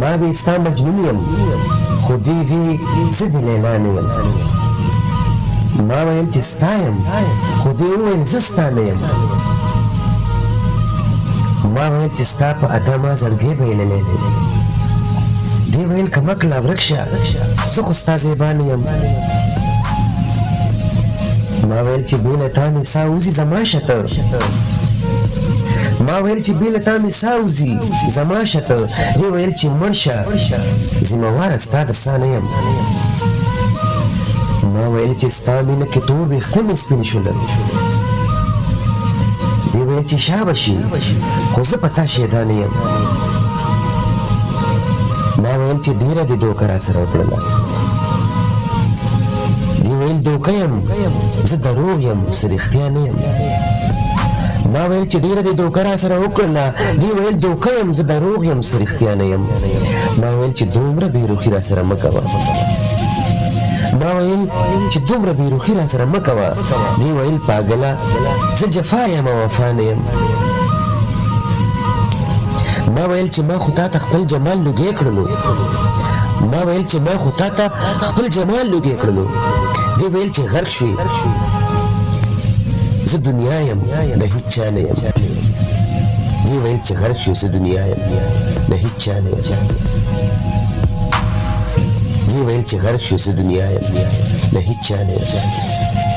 ما وی ستا مجنون یم خو دی وی زه د لیلا نه یم ما ویل چې ستا یم خو دی وویل زه ستا نه یم ما ویل چې ستا په ادا ما زړګی بایللی دی دی ویل که مکله ورک شه زه خو ستا زیبا نه یم ما ویل چې بې له تا مې ساه وځي زما شته ما ویل چې بې له تا مې ساه وځي زما شته دی ویل چې مړ شه ذمهواره ستا د ساه نه یم ما ویل چې ستا مینه کې تور ویښته مې سپین شول دی ویل چې شابه شي خو زه په تا شیدا نه یم ما ویل چې ډېره دې دوکه راسره وکړله دی ویل دوکه یم زه دروغ یم څه رښتیا نه یم ما ویل چې ډېره دې دوکه راسره وکړله دی ویل دوکه یم زه دروغ یم څه رښتیا نه یم ما ویل چې دومره بېروخي راسره مه کوه ما ویل چې دومره بېروخي راسره مه کوه دی ویل پاګله زه جفا یم او وفا نه یم ما ویل چې ما خو تا ته خپل جمال لوګی کړلو ما ویل چې ما خو تا ته خپل جمال لوګی کړلو دی ویل چې غرق شوې زه دنیا یم د هیڅ چا نه یم دی ویل چې غرق شوې زه دنیا یم د هیڅ چا نه یم دی ویل چې غرق شوې زه دنیا یم د هیڅ چا نه یم